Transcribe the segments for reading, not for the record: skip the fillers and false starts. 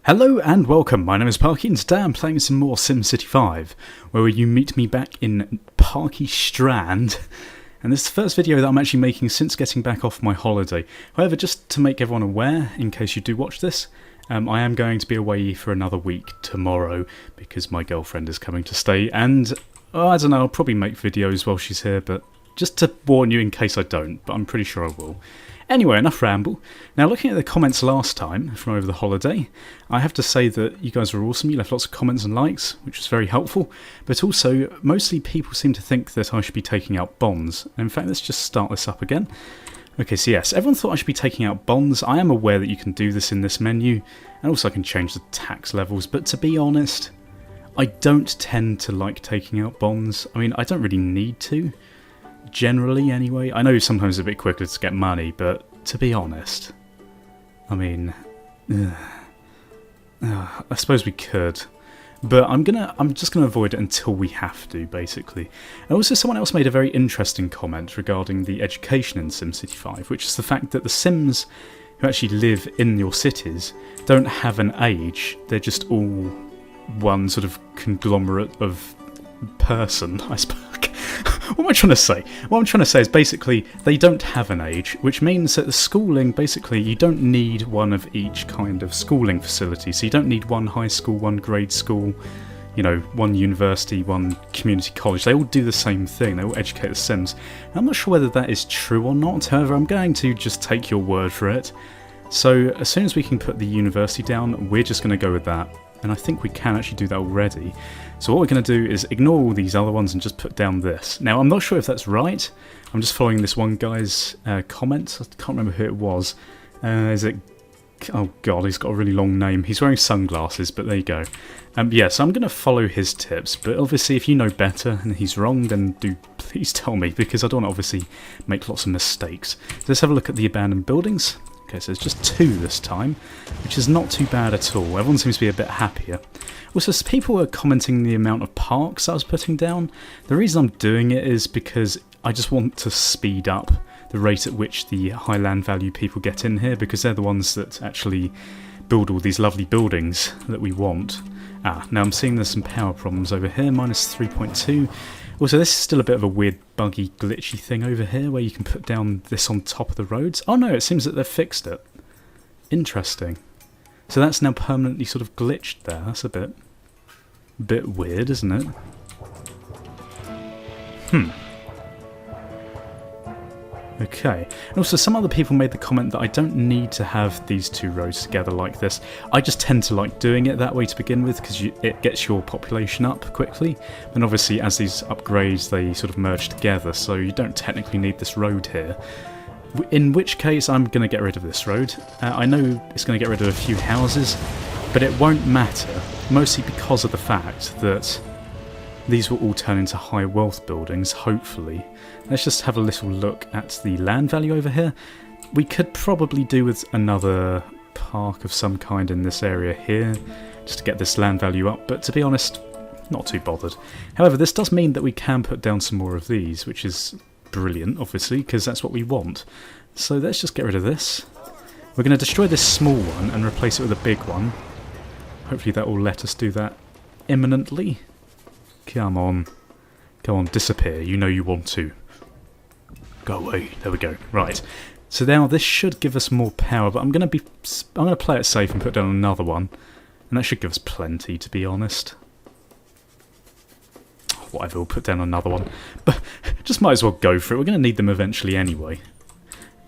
Hello and welcome, my name is Parky and today I'm playing some more SimCity 5, where you meet me back in Parky Strand, and this is the first video that I'm actually making since getting back off my holiday. However, just to make everyone aware, in case you do watch this, I am going to be away for another week tomorrow, because my girlfriend is coming to stay, and I don't know, I'll probably make videos while she's here, but just to warn you in case I don't, but I'm pretty sure I will. Anyway, enough ramble. Now, looking at the comments last time from over the holiday, I have to say that you guys were awesome. You left lots of comments and likes, which was very helpful. But also, mostly people seem to think that I should be taking out bonds. In fact, let's just start this up again. Okay, so yes, everyone thought I should be taking out bonds. I am aware that you can do this in this menu, and also I can change the tax levels. But to be honest, I don't tend to like taking out bonds. I mean, I don't really need to. Generally, anyway. I know sometimes it's a bit quicker to get money, but to be honest, I mean, I suppose we could, but I'm just gonna avoid it until we have to, basically. And also, someone else made a very interesting comment regarding the education in SimCity 5, which is the fact that the Sims who actually live in your cities don't have an age. They're just all one sort of conglomerate of person, I suppose. What am I trying to say? What I'm trying to say is basically they don't have an age, which means that the schooling, basically, you don't need one of each kind of schooling facility. So you don't need one high school, one grade school, you know, one university, one community college. They all do the same thing. They all educate the Sims. And I'm not sure whether that is true or not. However, I'm going to just take your word for it. So as soon as we can put the university down, we're just going to go with that. And I think we can actually do that already. So what we're going to do is ignore all these other ones and just put down this. Now, I'm not sure if that's right. I'm just following this one guy's comment. I can't remember who it was. Is it... Oh god, he's got a really long name. He's wearing sunglasses, but there you go. Yeah, so I'm going to follow his tips. But obviously, if you know better and he's wrong, then do please tell me, because I don't want to obviously make lots of mistakes. So let's have a look at the abandoned buildings. Okay, so it's just 2 this time, which is not too bad at all. Everyone seems to be a bit happier. Also, people were commenting the amount of parks I was putting down. The reason I'm doing it is because I just want to speed up the rate at which the high land value people get in here, because they're the ones that actually build all these lovely buildings that we want. Now I'm seeing there's some power problems over here, minus 3.2. Also, this is still a bit of a weird, buggy, glitchy thing over here, where you can put down this on top of the roads. Oh no, it seems that they've fixed it. Interesting. So that's now permanently sort of glitched there. That's a bit weird, isn't it? Okay. And also, some other people made the comment that I don't need to have these 2 roads together like this. I just tend to like doing it that way to begin with, because it gets your population up quickly. And obviously, as these upgrades, they sort of merge together, so you don't technically need this road here. In which case, I'm going to get rid of this road. I know it's going to get rid of a few houses, but it won't matter, mostly because of the fact that these will all turn into high wealth buildings, hopefully. Let's just have a little look at the land value over here. We could probably do with another park of some kind in this area here, just to get this land value up, but to be honest, not too bothered. However, this does mean that we can put down some more of these, which is brilliant, obviously, because that's what we want. So let's just get rid of this. We're going to destroy this small one and replace it with a big one. Hopefully that will let us do that imminently. Come on. Go on, disappear. You know you want to. Go away. There we go. Right. So now this should give us more power, but I'm going to play it safe and put down another one. And that should give us plenty, to be honest. Whatever, we'll put down another one. But just might as well go for it. We're going to need them eventually anyway.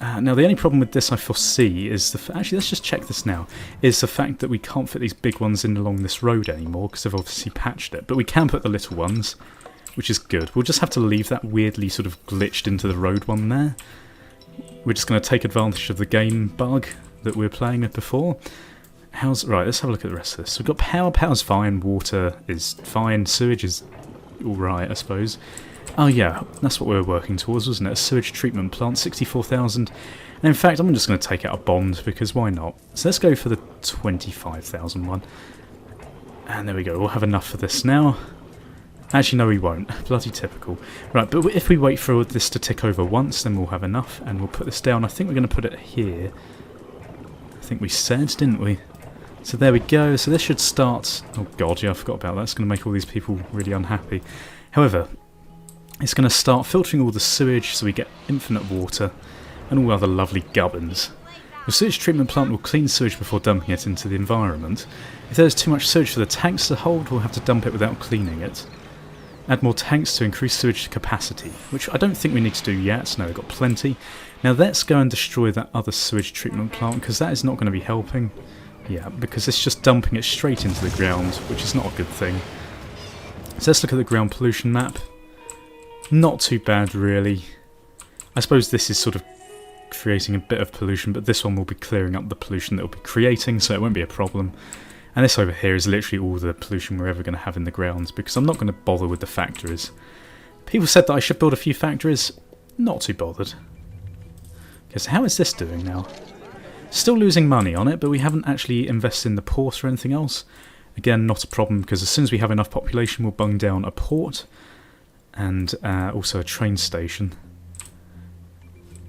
Now, the only problem with this I foresee is actually, let's just check this now. Is the fact that we can't fit these big ones in along this road anymore, because they've obviously patched it. But we can put the little ones, which is good. We'll just have to leave that weirdly sort of glitched into the road one there. We're just going to take advantage of the game bug that we were playing with before. Right, let's have a look at the rest of this. We've got power. Power's fine. Water is fine. Sewage is alright, I suppose. Oh yeah, that's what we were working towards, wasn't it? A sewage treatment plant, 64,000. And in fact, I'm just going to take out a bond, because why not? So let's go for the 25,000 one. And there we go, we'll have enough for this now. Actually, no we won't. Bloody typical. Right, but if we wait for this to tick over once, then we'll have enough, and we'll put this down. I think we're going to put it here. I think we said, didn't we? So there we go. So this should start... Oh god, yeah, I forgot about that. It's going to make all these people really unhappy. However, it's going to start filtering all the sewage so we get infinite water and all other lovely gubbins. The sewage treatment plant will clean sewage before dumping it into the environment. If there's too much sewage for the tanks to hold, we'll have to dump it without cleaning it. Add more tanks to increase sewage capacity, which I don't think we need to do yet. No, we've got plenty. Now let's go and destroy that other sewage treatment plant, because that is not going to be helping. Yeah, because it's just dumping it straight into the ground, which is not a good thing. So let's look at the ground pollution map. Not too bad, really. I suppose this is sort of creating a bit of pollution, but this one will be clearing up the pollution that it will be creating, so it won't be a problem. And this over here is literally all the pollution we're ever going to have in the ground, because I'm not going to bother with the factories. People said that I should build a few factories. Not too bothered. Okay, so how is this doing now? Still losing money on it, but we haven't actually invested in the port or anything else. Again, not a problem, because as soon as we have enough population, we'll bung down a port and also a train station.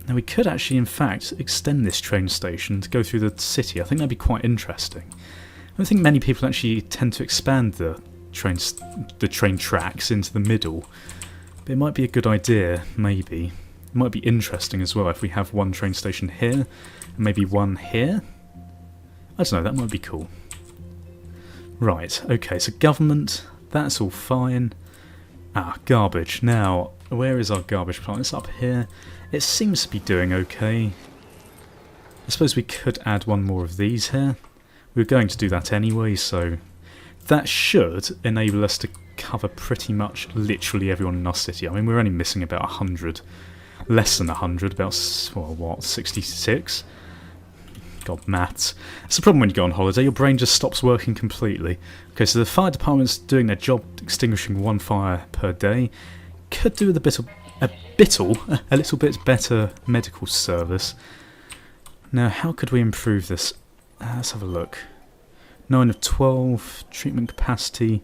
Now we could actually, in fact, extend this train station to go through the city. I think that'd be quite interesting. I don't think many people actually tend to expand the train tracks into the middle, but it might be a good idea, maybe. It might be interesting as well if we have one train station here, and maybe one here. I don't know, that might be cool. Right, okay, so government, that's all fine. Ah, garbage. Now, where is our garbage plant? It's up here. It seems to be doing okay. I suppose we could add one more of these here. We were going to do that anyway, so that should enable us to cover pretty much literally everyone in our city. I mean, we're only missing about 100. Less than 100, about, well, what, 66? God, maths. It's the problem when you go on holiday, your brain just stops working completely. Okay, so the fire department's doing their job extinguishing one fire per day. Could do with a little bit better medical service. Now, how could we improve this? Let's have a look. 9 of 12, treatment capacity.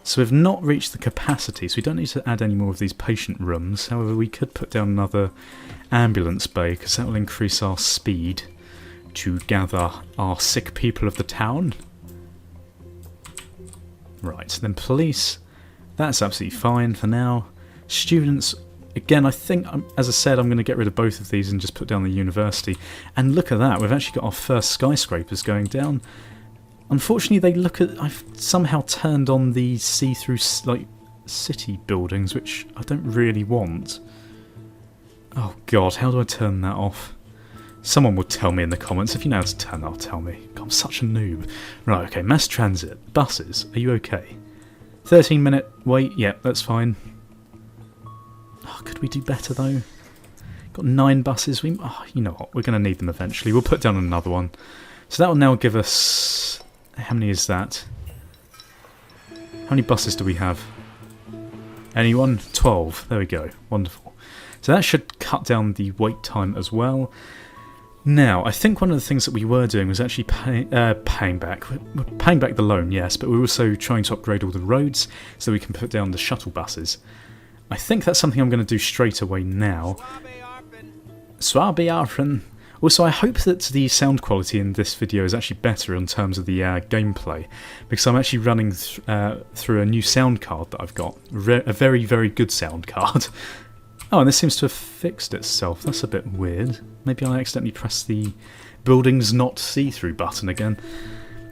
So we've not reached the capacity, so we don't need to add any more of these patient rooms. However, we could put down another ambulance bay, because that will increase our speed to gather our sick people of the town. Right, then police. That's absolutely fine for now. Students, again, I think, as I said, I'm going to get rid of both of these and just put down the university. And look at that, we've actually got our first skyscrapers going down. Unfortunately, I've somehow turned on the see-through, like, city buildings, which I don't really want. Oh god, how do I turn that off? Someone would tell me in the comments. If you know how to turn that off, tell me. God, I'm such a noob. Right, okay, mass transit. Buses, are you okay? 13-minute wait, yep, that's fine. Oh, could we do better, though? Got 9 buses. You know what, we're going to need them eventually. We'll put down another one. So that will now give us... How many is that? How many buses do we have? Anyone? 12. There we go. Wonderful. So that should cut down the wait time as well. Now, I think one of the things that we were doing was actually paying back. We're paying back the loan, yes, but we're also trying to upgrade all the roads so we can put down the shuttle buses. I think that's something I'm going to do straight away now. Swabiarfen. Also, I hope that the sound quality in this video is actually better in terms of the gameplay, because I'm actually running through a new sound card that I've got. A very, very good sound card. Oh, and this seems to have fixed itself. That's a bit weird. Maybe I accidentally pressed the buildings not see-through button again.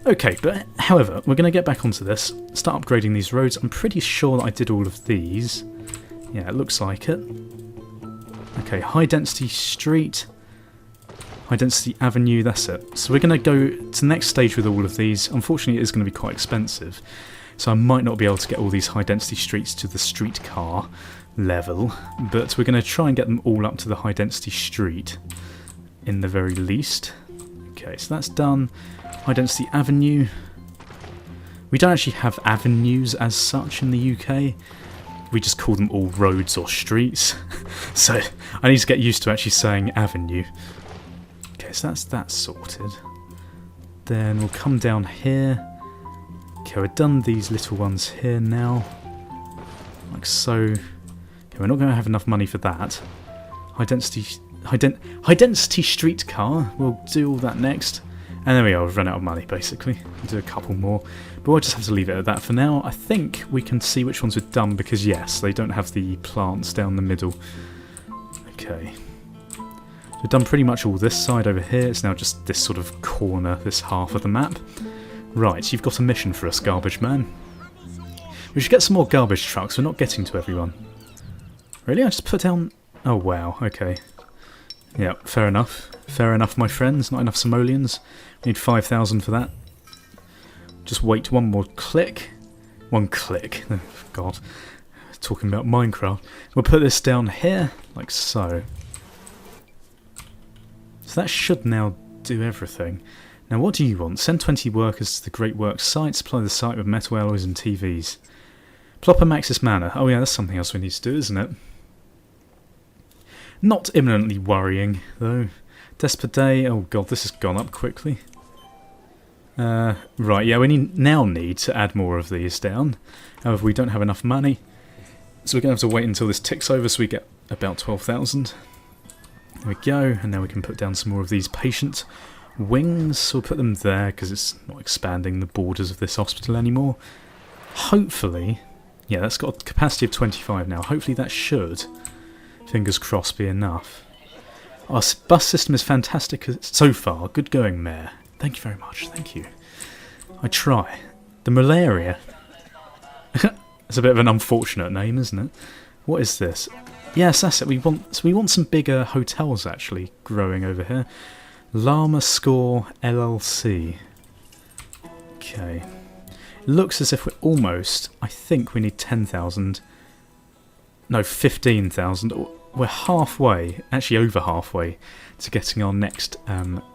Okay, but however, we're going to get back onto this, start upgrading these roads. I'm pretty sure that I did all of these. Yeah, it looks like it. Okay, high density street. High density avenue, that's it. So we're going to go to the next stage with all of these. Unfortunately, it is going to be quite expensive. So I might not be able to get all these high density streets to the streetcar level. But we're going to try and get them all up to the high density street. In the very least. Okay, so that's done. High density avenue. We don't actually have avenues as such in the UK. We just call them all roads or streets. So I need to get used to actually saying avenue. Okay, so that's that sorted. Then we'll come down here. Okay, we've done these little ones here now. Like so. Okay, we're not going to have enough money for that. High density streetcar. We'll do all that next. And there we are, we've run out of money basically. We'll do a couple more, but we'll just have to leave it at that for now. I think we can see which ones we've done because yes, they don't have the plants down the middle. Okay. We've done pretty much all this side over here. It's now just this sort of corner, this half of the map. Right, you've got a mission for us, garbage man. We should get some more garbage trucks. We're not getting to everyone. Really? I just put down... Oh, wow. Okay. Yeah, fair enough. Fair enough, my friends. Not enough simoleons. We need 5,000 for that. Just wait one more click. One click. Oh, God. Talking about Minecraft. We'll put this down here, like so. So that should now do everything. Now what do you want? Send 20 workers to the Great Works site, supply the site with metal alloys and TVs. Plop a Maxis Manor. Oh yeah, that's something else we need to do, isn't it? Not imminently worrying, though. Despade, oh god, this has gone up quickly. Right, yeah, we now need to add more of these down. However, we don't have enough money. So we're going to have to wait until this ticks over so we get about 12,000. There we go, and now we can put down some more of these patient wings. So we'll put them there because it's not expanding the borders of this hospital anymore. Hopefully, yeah, that's got a capacity of 25 now. Hopefully that should, fingers crossed, be enough. Our bus system is fantastic so far. Good going, Mayor. Thank you very much, thank you. I try. The malaria. It's a bit of an unfortunate name, isn't it? What is this? Yes, that's it. We want some bigger hotels actually growing over here. Llama Score LLC. Okay. It looks as if we're almost... I think we need 10,000. No, 15,000. We're halfway, actually over halfway, to getting our next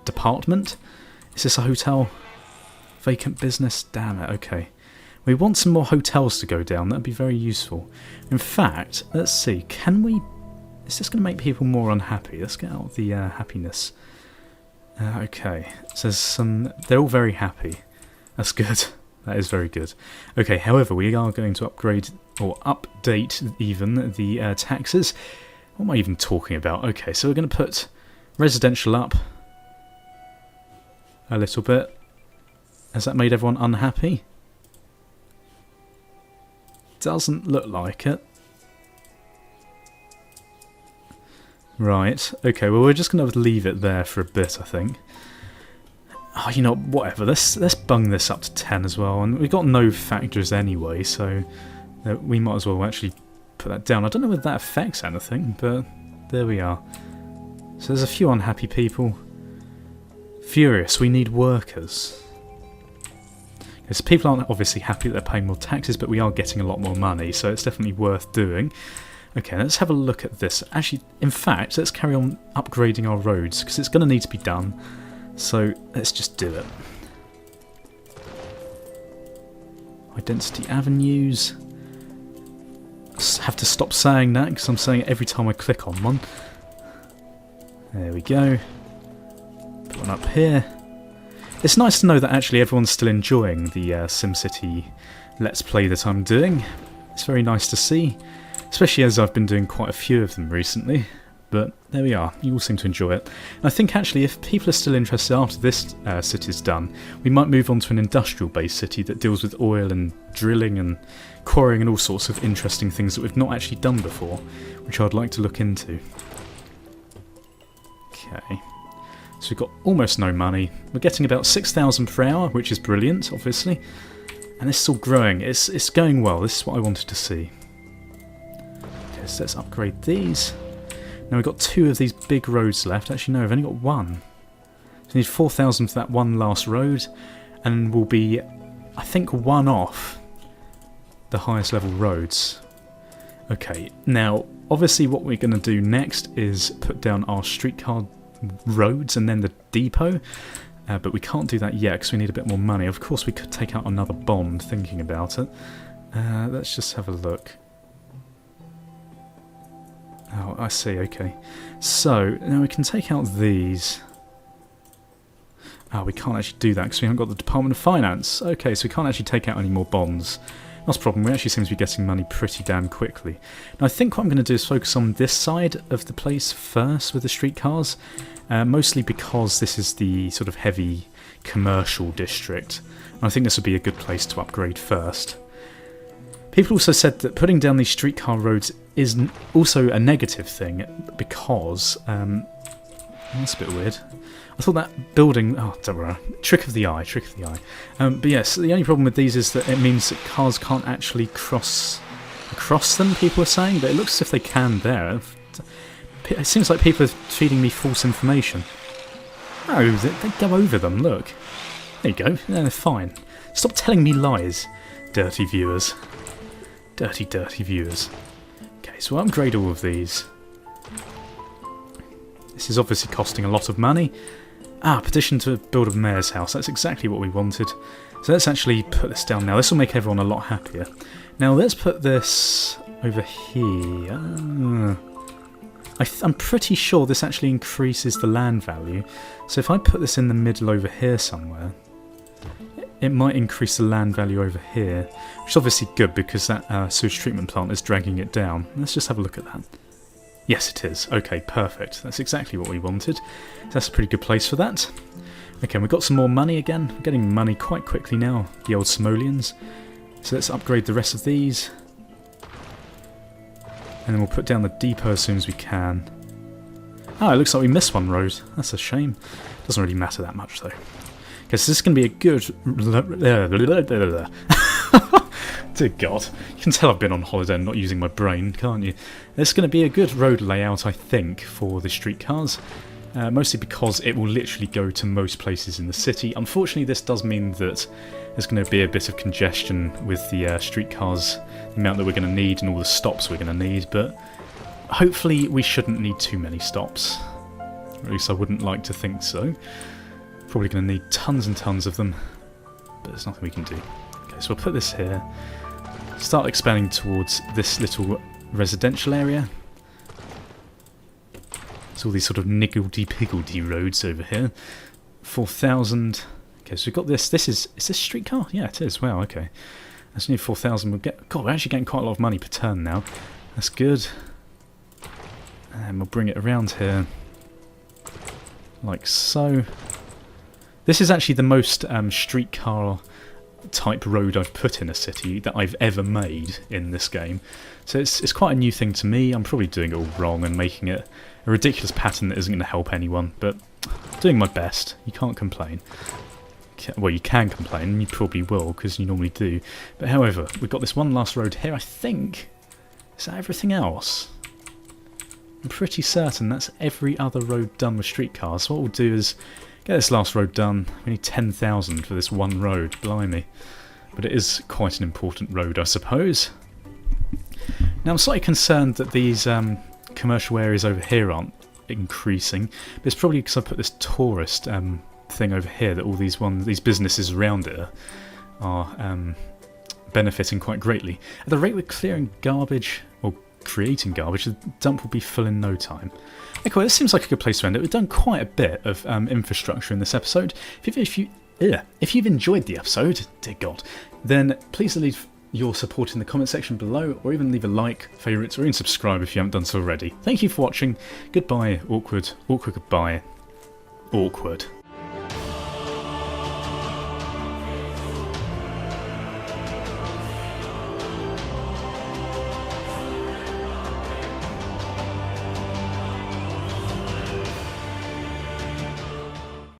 department. Is this a hotel? Vacant business? Damn it, okay. We want some more hotels to go down. That'd be very useful. In fact, let's see. Can we... Is this going to make people more unhappy? Let's get out the happiness. Okay. So there's some... They're all very happy. That's good. That is very good. Okay, however, we are going to upgrade... Or update, even, the taxes. What am I even talking about? Okay, so we're going to put residential up a little bit. Has that made everyone unhappy? Doesn't look like it. Right, okay, well we're just going to leave it there for a bit, I think. Oh, you know, whatever, let's bung this up to 10 as well, and we've got no factors anyway, so we might as well actually put that down. I don't know whether that affects anything, but there we are. So there's a few unhappy people. Furious, we need workers. Because people aren't obviously happy that they're paying more taxes, but we are getting a lot more money, so it's definitely worth doing. Okay, let's have a look at this. Actually, in fact, let's carry on upgrading our roads, because it's going to need to be done. So, let's just do it. Identity avenues. I have to stop saying that, because I'm saying it every time I click on one. There we go. Put one up here. It's nice to know that actually everyone's still enjoying the SimCity Let's Play that I'm doing. It's very nice to see, especially as I've been doing quite a few of them recently. But there we are, you all seem to enjoy it. And I think actually if people are still interested after this city's done, we might move on to an industrial-based city that deals with oil and drilling and quarrying and all sorts of interesting things that we've not actually done before, which I'd like to look into. Okay. So we've got almost no money. We're getting about 6,000 per hour, which is brilliant, obviously. And this is all growing. It's going well. This is what I wanted to see. Okay, so let's upgrade these. Now we've got 2 of these big roads left. Actually, no, I've only got 1. So we need 4,000 for that one last road. And we'll be, I think, 1 off the highest level roads. Okay, now, obviously what we're going to do next is put down our streetcar roads and then the depot, but we can't do that yet because we need a bit more money. Of course we could take out another bond thinking about it. Let's just have a look. Oh, I see, okay. So, now we can take out these. Oh, we can't actually do that because we haven't got the Department of Finance. Okay, so we can't actually take out any more bonds. Not a problem, we actually seem to be getting money pretty damn quickly. Now I think what I'm going to do is focus on this side of the place first with the streetcars, mostly because this is the sort of heavy commercial district. And I think this would be a good place to upgrade first. People also said that putting down these streetcar roads is also a negative thing because... that's a bit weird. I thought that building... Oh, don't worry. Trick of the eye, trick of the eye. But yes, the only problem with these is that it means that cars can't actually cross across them, people are saying, but it looks as if they can there. It seems like people are feeding me false information. No, they go over them, look. There you go, yeah, they're fine. Stop telling me lies, dirty viewers. Dirty, dirty viewers. Okay, so I'll upgrade all of these. This is obviously costing a lot of money. Petition to build a mayor's house. That's exactly what we wanted. So let's actually put this down now. This will make everyone a lot happier. Now let's put this over here. I'm pretty sure this actually increases the land value. So if I put this in the middle over here somewhere, it might increase the land value over here, which is obviously good because that sewage treatment plant is dragging it down. Let's just have a look at that. Yes, it is. Okay, perfect. That's exactly what we wanted. That's a pretty good place for that. Okay, we've got some more money again. We're getting money quite quickly now, the old simoleons. So let's upgrade the rest of these. And then we'll put down the depot as soon as we can. Oh, it looks like we missed one road. That's a shame. Doesn't really matter that much, though. Okay, so this is going to be a good... Dear God. You can tell I've been on holiday and not using my brain, can't you? This is going to be a good road layout, I think, for the streetcars. Mostly because it will literally go to most places in the city. Unfortunately, this does mean that there's going to be a bit of congestion with the streetcars, the amount that we're going to need and all the stops we're going to need, but hopefully we shouldn't need too many stops. Or at least I wouldn't like to think so. Probably going to need tons and tons of them, but there's nothing we can do. Okay, so we'll put this here. Start expanding towards this little residential area. There's all these sort of niggledy-piggledy roads over here. 4,000. Okay, so we've got this. Is this streetcar? Yeah, it is. Wow, okay. That's near 4,000. We'll get... God, we're actually getting quite a lot of money per turn now. That's good. And we'll bring it around here. Like so. This is actually the most streetcar type road I've put in a city that I've ever made in this game. So it's quite a new thing to me. I'm probably doing it all wrong and making it a ridiculous pattern that isn't going to help anyone, but doing my best. You can't complain. Well, you can complain, and you probably will, because you normally do. But however, we've got this one last road here, I think. Is that everything else? I'm pretty certain that's every other road done with streetcars. So what we'll do is get this last road done. We need 10,000 for this one road, blimey. But it is quite an important road, I suppose. Now I'm slightly concerned that these commercial areas over here aren't increasing, but it's probably because I put this tourist thing over here that all these businesses around it are benefiting quite greatly. At the rate we're clearing garbage, or creating garbage, the dump will be full in no time. Okay, well, this seems like a good place to end it. We've done quite a bit of infrastructure in this episode. If you've enjoyed the episode, dear God, then please leave your support in the comment section below, or even leave a like, favourites, or even subscribe if you haven't done so already. Thank you for watching. Goodbye, awkward, goodbye, awkward.